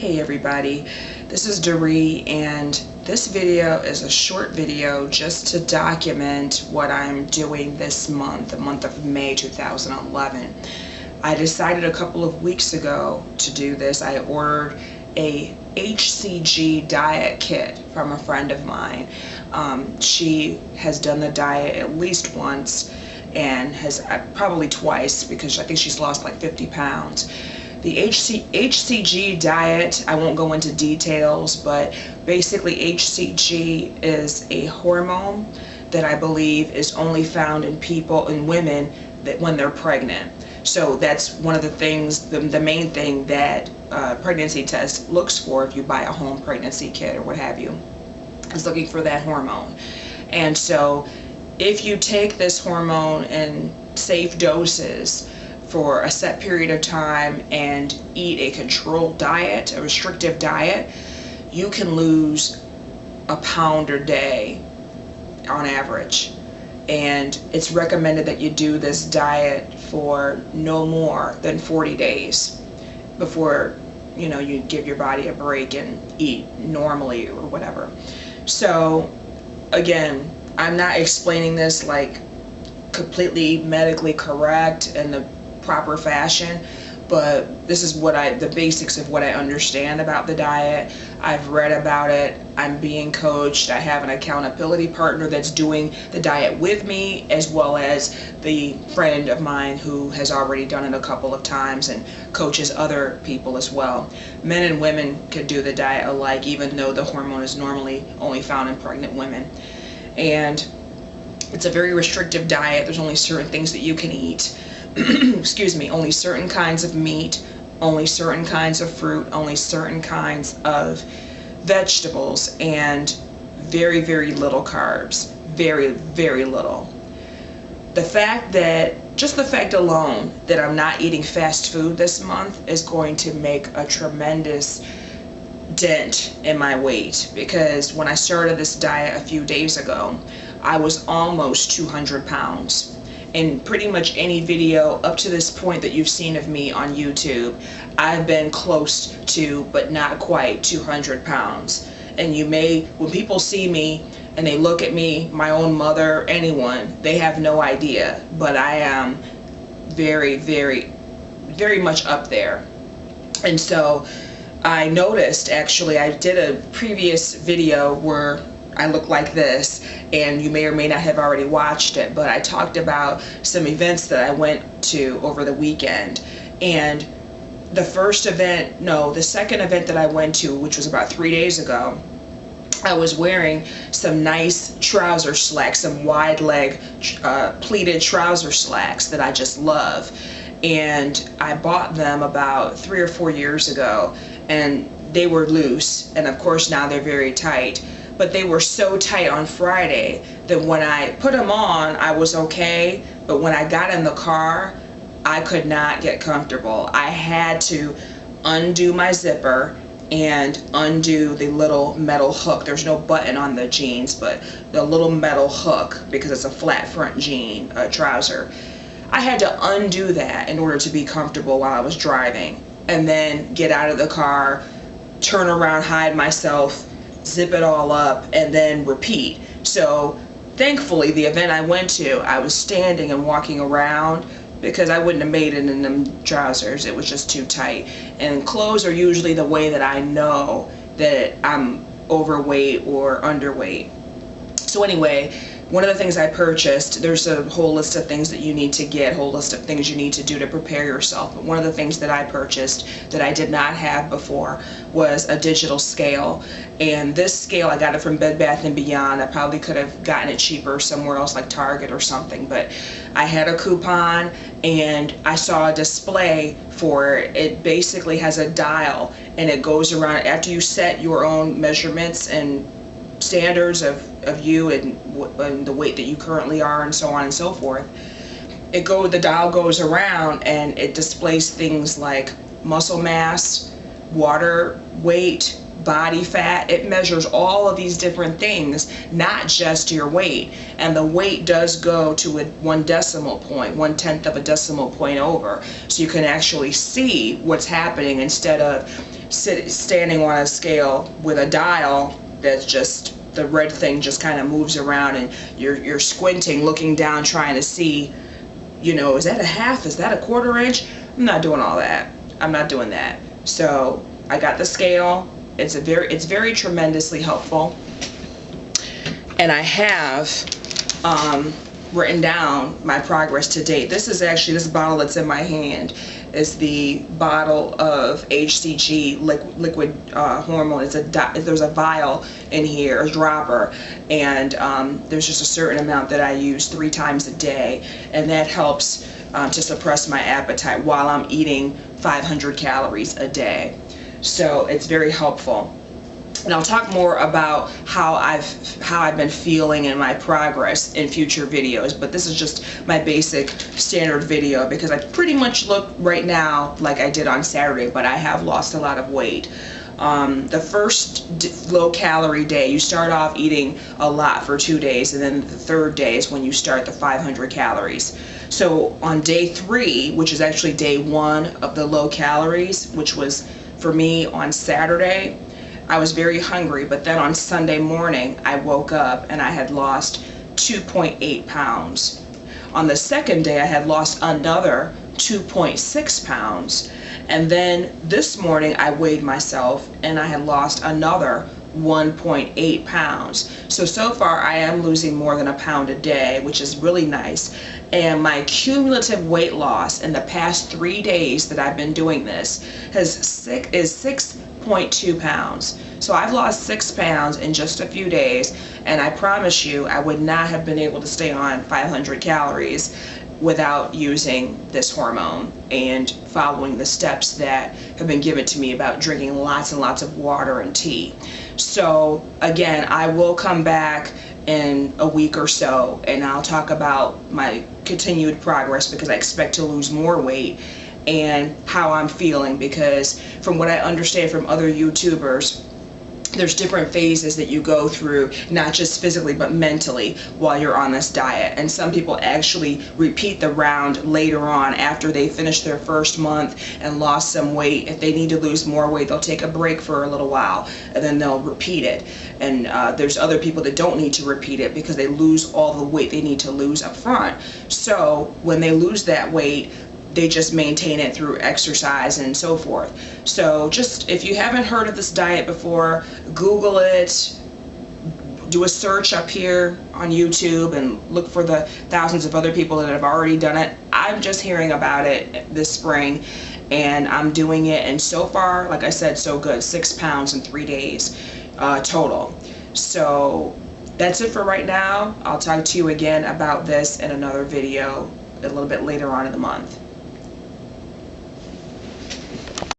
Hey everybody, this is Doree, and this video is a short video just to document what I'm doing this month, the month of May 2011. I decided a couple of weeks ago to do this. I ordered a hCG diet kit from a friend of mine. She has done the diet at least once and has probably twice, because I think she's lost like 50 pounds. The hCG diet, I won't go into details, but basically hCG is a hormone that I believe is only found in women that when they're pregnant. So that's one of the things, the main thing that pregnancy test looks for if you buy a home pregnancy kit or what have you, is looking for that hormone. And so if you take this hormone in safe doses for a set period of time and eat a controlled diet, a restrictive diet, you can lose a pound a day on average. And it's recommended that you do this diet for no more than 40 days before you give your body a break and eat normally or whatever. So again, I'm not explaining this like completely medically correct and the proper fashion, but this is the basics of what I understand about the diet. I've read about it. I'm being coached. I have an accountability partner that's doing the diet with me, as well as the friend of mine who has already done it a couple of times and coaches other people as well. Men and women can do the diet alike, even though the hormone is normally only found in pregnant women. And it's a very restrictive diet. There's only certain things that you can eat. Excuse me, only certain kinds of meat, only certain kinds of fruit, only certain kinds of vegetables, and very, very little carbs. Very, very little. Just the fact alone that I'm not eating fast food this month is going to make a tremendous dent in my weight, because when I started this diet a few days ago, I was almost 200 pounds. In pretty much any video up to this point that you've seen of me on YouTube, I've been close to, but not quite, 200 pounds. And when people see me and they look at me, my own mother, anyone, they have no idea. But I am very, very, very much up there. And so I noticed, actually, I did a previous video where I look like this, and you may or may not have already watched it, but I talked about some events that I went to over the weekend. And the second event that I went to, which was about 3 days ago, I was wearing some nice trouser slacks, some wide leg pleated trouser slacks that I just love. And I bought them about 3 or 4 years ago, and they were loose, and of course now they're very tight. But they were so tight on Friday that when I put them on, I was okay. But when I got in the car, I could not get comfortable. I had to undo my zipper and undo the little metal hook. There's no button on the jeans, but the little metal hook, because it's a flat front trouser. I had to undo that in order to be comfortable while I was driving, and then get out of the car, turn around, hide myself, zip it all up, and then repeat. So thankfully, the event I went to, I was standing and walking around, because I wouldn't have made it in them trousers. It was just too tight. And clothes are usually the way that I know that I'm overweight or underweight. So anyway, one of the things I purchased, there's a whole list of things that you need to get, whole list of things you need to do to prepare yourself. But one of the things that I purchased that I did not have before was a digital scale. And this scale, I got it from Bed Bath & Beyond. I probably could have gotten it cheaper somewhere else like Target or something. But I had a coupon and I saw a display for it. It basically has a dial, and it goes around after you set your own measurements and standards of you and the weight that you currently are, and so on and so forth. The dial goes around and it displays things like muscle mass, water weight, body fat. It measures all of these different things, not just your weight. And the weight does go to a 1 decimal point, 1/10 of a decimal point over. So you can actually see what's happening instead of standing on a scale with a dial that's just, the red thing just kind of moves around, and you're squinting, looking down, trying to see, you know, is that a half, is that a quarter inch? I'm not doing all that. I'm not doing that. So I got the scale. It's very tremendously helpful, and I have written down my progress to date. This is actually, this bottle that's in my hand is the bottle of hCG liquid hormone. There's a vial in here, a dropper, and there's just a certain amount that I use 3 times a day, and that helps to suppress my appetite while I'm eating 500 calories a day. So it's very helpful. And I'll talk more about how I've been feeling and my progress in future videos, but this is just my basic standard video because I pretty much look right now like I did on Saturday, but I have lost a lot of weight. The first low calorie day, you start off eating a lot for 2 days, and then the third day is when you start the 500 calories. So on day 3, which is actually day 1 of the low calories, which was for me on Saturday, I was very hungry, but then on Sunday morning I woke up and I had lost 2.8 pounds. On the second day I had lost another 2.6 pounds, and then this morning I weighed myself and I had lost another 1.8 pounds. So far I am losing more than a pound a day, which is really nice, and my cumulative weight loss in the past 3 days that I've been doing this is 6.2 pounds. So I've lost 6 pounds in just a few days, and I promise you I would not have been able to stay on 500 calories without using this hormone and following the steps that have been given to me about drinking lots and lots of water and tea. So again, I will come back in a week or so and I'll talk about my continued progress, because I expect to lose more weight, and how I'm feeling, because from what I understand from other YouTubers, there's different phases that you go through, not just physically but mentally, while you're on this diet. And some people actually repeat the round later on after they finish their first month and lost some weight. If they need to lose more weight, they'll take a break for a little while and then they'll repeat it. And there's other people that don't need to repeat it because they lose all the weight they need to lose up front. So when they lose that weight, they just maintain it through exercise and so forth. So just, if you haven't heard of this diet before, Google it, do a search up here on YouTube and look for the thousands of other people that have already done it. I'm just hearing about it this spring and I'm doing it, and so far, like I said, so good. 6 pounds in 3 days total. So that's it for right now. I'll talk to you again about this in another video a little bit later on in the month.